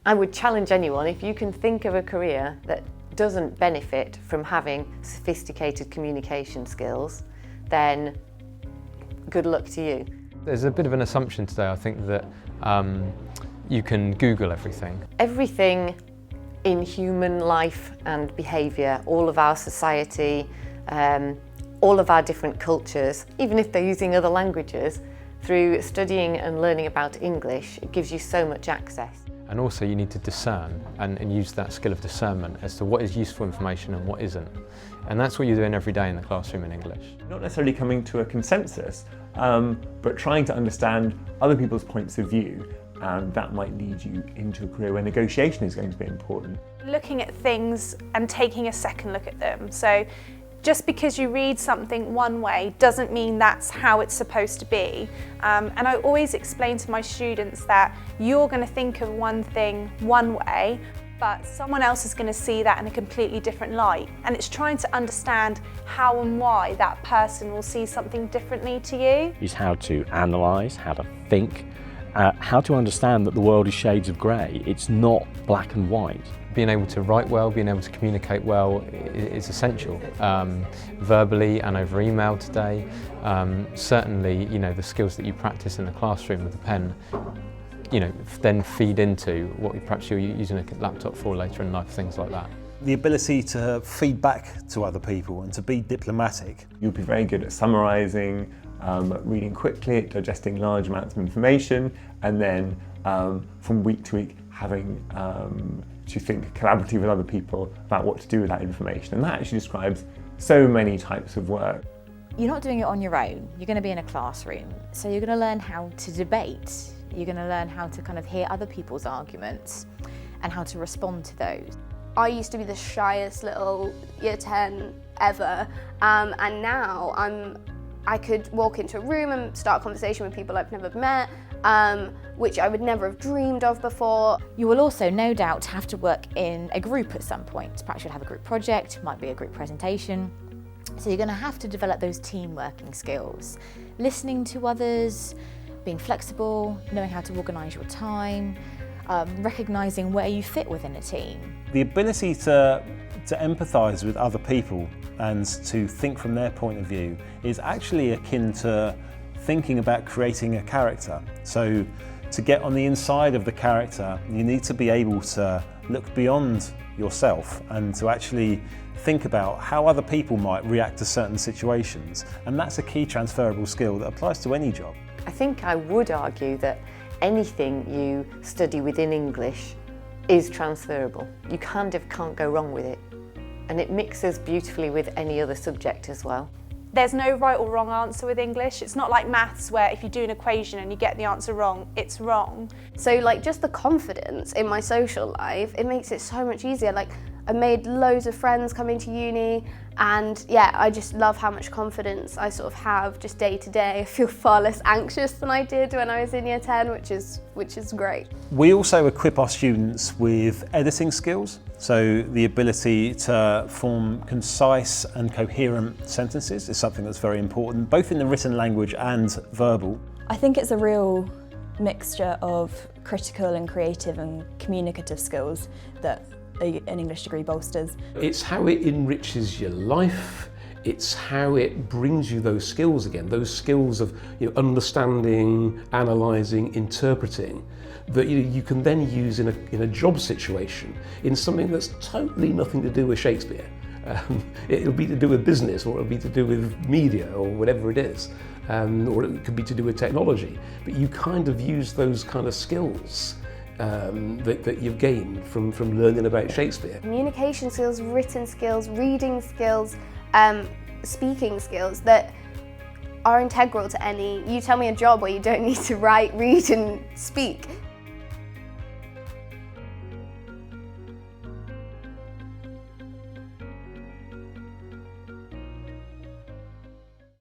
I would challenge anyone, if you can think of a career that doesn't benefit from having sophisticated communication skills, then good luck to you. There's a bit of an assumption today, I think, that you can Google everything. Everything in human life and behaviour, all of our society, all of our different cultures, even if they're using other languages, through studying and learning about English, it gives you so much access. And also you need to discern and use that skill of discernment as to what is useful information and what isn't. And that's what you're doing every day in the classroom in English. Not necessarily coming to a consensus, but trying to understand other people's points of view, and that might lead you into a career where negotiation is going to be important. Looking at things and taking a second look at them. So just because you read something one way doesn't mean that's how it's supposed to be. And I always explain to my students that you're going to think of one thing one way, but someone else is going to see that in a completely different light. And it's trying to understand how and why that person will see something differently to you. Is how to analyse, how to think, how to understand that the world is shades of grey. It's not black and white. Being able to write well, being able to communicate well is essential. Verbally and over email today. Certainly, the skills that you practice in the classroom with the pen, then feed into what perhaps you're using a laptop for later in life, things like that. The ability to feed back to other people and to be diplomatic. You'll be very good at summarising, reading quickly, digesting large amounts of information, and then from week to week having to think collaboratively with other people about what to do with that information. And that actually describes so many types of work. You're not doing it on your own. You're going to be in a classroom, so you're going to learn how to debate. You're going to learn how to kind of hear other people's arguments and how to respond to those. I used to be the shyest little year 10 ever, and now I could walk into a room and start a conversation with people I've never met, which I would never have dreamed of before. You will also no doubt have to work in a group at some point. Perhaps you'll have a group project, might be a group presentation. So you're going to have to develop those team working skills. Listening to others, being flexible, knowing how to organise your time, recognising where you fit within a team. The ability to empathise with other people and to think from their point of view is actually akin to thinking about creating a character. So to get on the inside of the character, you need to be able to look beyond yourself and to actually think about how other people might react to certain situations. And that's a key transferable skill that applies to any job. I think I would argue that anything you study within English is transferable. You kind of can't go wrong with it. And it mixes beautifully with any other subject as well. There's no right or wrong answer with English. It's not like maths where if you do an equation and you get the answer wrong, it's wrong. So just the confidence in my social life, it makes it so much easier. I made loads of friends coming to uni, and I just love how much confidence I sort of have just day to day. I feel far less anxious than I did when I was in year 10, which is great. We also equip our students with editing skills, so the ability to form concise and coherent sentences is something that's very important, both in the written language and verbal. I think it's a real mixture of critical and creative and communicative skills that an English degree bolsters. It's how it enriches your life, it's how it brings you those skills again, those skills of understanding, analysing, interpreting, that you can then use in a job situation in something that's totally nothing to do with Shakespeare. It'll be to do with business, or it'll be to do with media, or whatever it is, or it could be to do with technology. But you kind of use those kind of skills that you've gained from learning about Shakespeare. Communication skills, written skills, reading skills, speaking skills that are integral to any. You tell me a job where you don't need to write, read and speak,